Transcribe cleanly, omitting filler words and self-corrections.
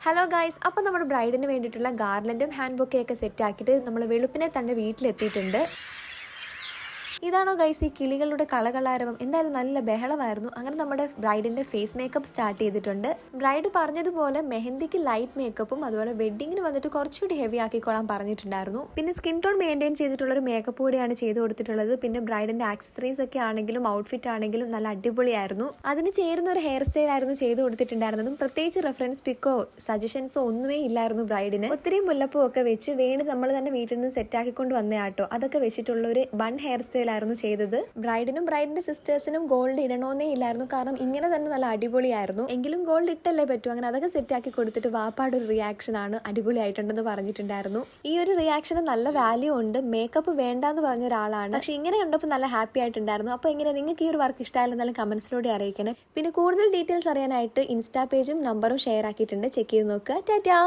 Hello guys, അപ്പോൾ നമ്മുടെ ബ്രൈഡിന് വേണ്ടിയിട്ടുള്ള ഗാർലൻഡും ഹാൻഡ് ബൊക്കെയൊക്കെ സെറ്റാക്കിയിട്ട് നമ്മൾ വെളുപ്പിനെ തന്നെ വീട്ടിലെത്തിയിട്ടുണ്ട്. ഇതാണോ ഗൈസ് ഈ കിളികളുടെ കളകളാരവം? എന്തായാലും നല്ല ബഹളമായിരുന്നു. അങ്ങനെ നമ്മുടെ ബ്രൈഡിന്റെ ഫേസ് മേക്കപ്പ് സ്റ്റാർട്ട് ചെയ്തിട്ടുണ്ട്. ബ്രൈഡ് പറഞ്ഞതുപോലെ മെഹന്തിക്ക് ലൈറ്റ് മേക്കപ്പും അതുപോലെ വെഡിങ്ങിന് വന്നിട്ട് കുറച്ചുകൂടി ഹെവി ആക്കിക്കോളാൻ പറഞ്ഞിട്ടുണ്ടായിരുന്നു. പിന്നെ സ്കിൻ ടോൺ മെയിൻറ്റെയിൻ ചെയ്തിട്ടുള്ള ഒരു മേക്കപ്പ് കൂടിയാണ് ചെയ്ത് കൊടുത്തിട്ടുള്ളത്. പിന്നെ ബ്രൈഡിന്റെ ആക്സസറീസ് ഒക്കെ ആണെങ്കിലും ഔട്ട്ഫിറ്റ് ആണെങ്കിലും നല്ല അടിപൊളിയായിരുന്നു. അതിന് ചേരുന്ന ഒരു ഹെയർ സ്റ്റൈൽ ആയിരുന്നു ചെയ്ത് കൊടുത്തിട്ടുണ്ടായിരുന്നതും. പ്രത്യേകിച്ച് റെഫറൻസ് പിക്കോ സജഷൻസോ ഒന്നുമേ ഇല്ലായിരുന്നു ബ്രൈഡിന്. ഒത്തിരി മുല്ലപ്പൂ ഒക്കെ വെച്ച് വേണ്ടി നമ്മൾ തന്നെ വീട്ടിൽ നിന്ന് സെറ്റ് ആക്കിക്കൊണ്ട് വന്നയാട്ടോ. അതൊക്കെ വെച്ചിട്ടുള്ള ഒരു ബൺ ഹെയർ സ്റ്റൈൽ ആയിരുന്നു ചെയ്തത്. ബ്രൈഡിനും ബ്രൈഡിന്റെ സിസ്റ്റേഴ്സിനും ഗോൾഡ് ഇടണമെന്നേ ഇല്ലായിരുന്നു, കാരണം ഇങ്ങനെ തന്നെ നല്ല അടിപൊളിയായിരുന്നു. എങ്കിലും ഗോൾഡ് ഇട്ടല്ലേ പറ്റൂ. അങ്ങനെ അതൊക്കെ സെറ്റ് ആക്കി കൊടുത്തിട്ട് വാപ്പാട് ഒരു റിയാക്ഷൻ ആണ് അടിപൊളിയായിട്ടുണ്ടെന്ന് പറഞ്ഞിട്ടുണ്ടായിരുന്നു. ഈ ഒരു റിയാക്ഷന് നല്ല വാല്യൂ ഉണ്ട്. മേക്കപ്പ് വേണ്ടാന്ന് പറഞ്ഞ ഒരാളാണ്, പക്ഷെ ഇങ്ങനെ കണ്ടപ്പോൾ നല്ല ഹാപ്പി ആയിട്ടുണ്ടായിരുന്നു. അപ്പോൾ എങ്ങനെ നിങ്ങൾക്ക് ഈ ഒരു വർക്ക് ഇഷ്ടമായാലും കമന്റ്സിലൂടെ അറിയിക്കണേ. പിന്നെ കൂടുതൽ ഡീറ്റെയിൽസ് അറിയാനായിട്ട് ഇൻസ്റ്റാ പേജും നമ്പറും ഷെയർ ആക്കിയിട്ടുണ്ട്, ചെക്ക് ചെയ്ത് നോക്കുക. ടാറ്റാ.